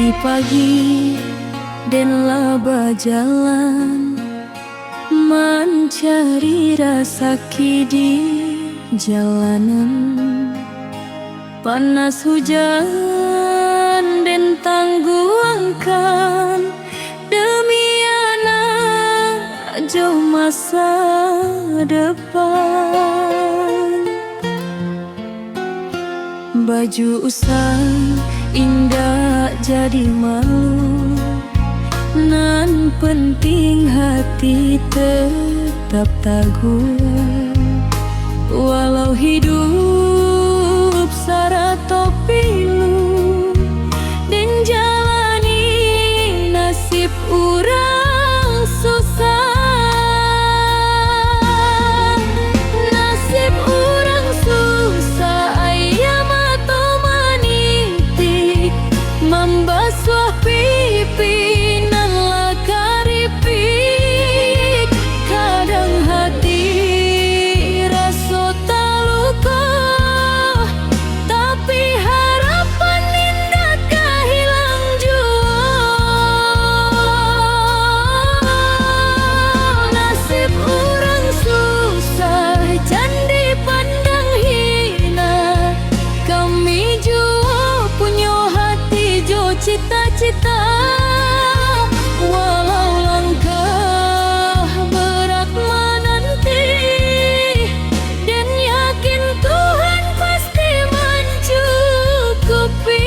Pagi-pagi den laba jalan mencari rasa di jalanan. Panas hujan den tangguangkan demi anak jauh masa depan. Baju usang indah jadi malu, nan penting hati tetap teguh. Walau hidup sarato pilu dan jalani nasib urang susah. Nasib urang susah ayam atau manitik membasuh pipi nan lakaripik. Kadang hati rasa taluko, tapi harapan indah kahilang jua. Nasib orang susah jandi pandang hina, kami jua punya hati jo cita-cita. Walau langkah berat menanti, dan yakin Tuhan pasti mencukupi.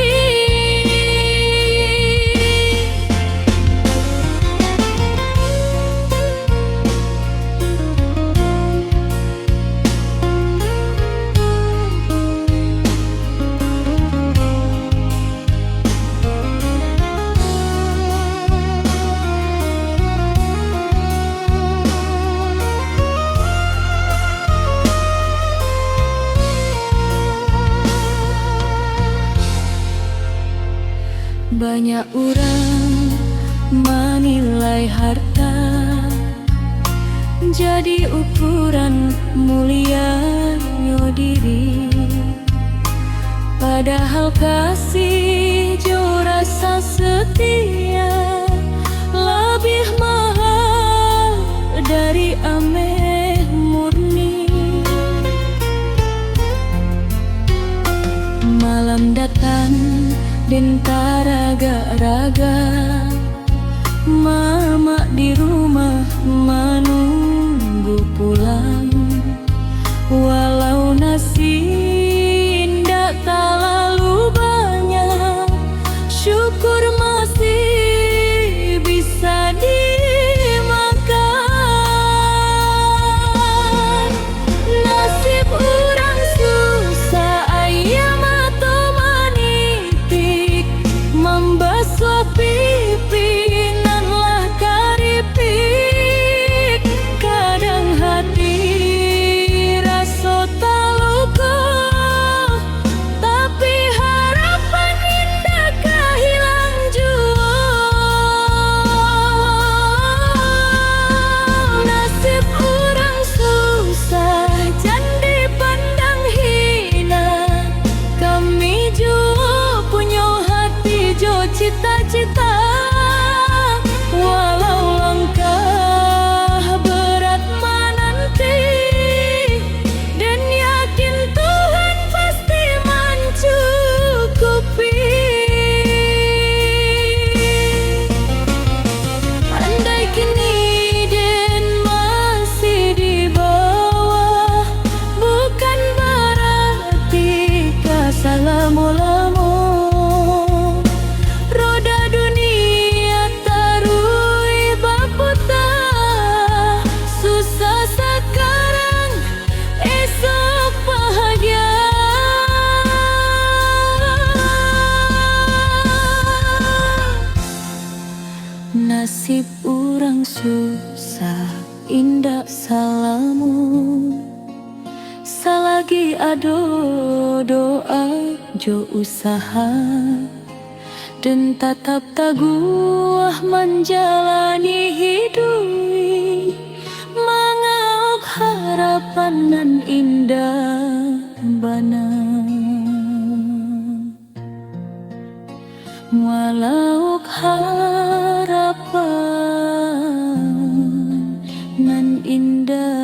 Banyak orang menilai harta jadi ukuran mulianya diri, padahal kasih jo rasa setia lebih mahal dari ameh murni. Malam datang dan taraga-raga, mama di rumah menunggu pulang. Walau nasi ndak terlalu banyak, syukur masih bisa dimakan. Nasib orang susah ayam atau manitik membasuh pipi nan lah karipik. Kadang hati rasa taluko, tapi harapan indah kahilang jua. Nasib orang susah jandi pandang hina, kami jua punya hati jo cita-cita. Walau langkah berat menanti, dan yakin Tuhan pasti mencukupi. Andai kini den masih di bawah, bukan berarti kasalamu-lamu. Roda dunia tarui baputar, susah sekarang esok bahagia. Nasib orang susah indah salamu, salagi ado doa jo usaha, dan tetap teguh menjalani hidup. Mengauk harapan nan indah bana. Walau indah.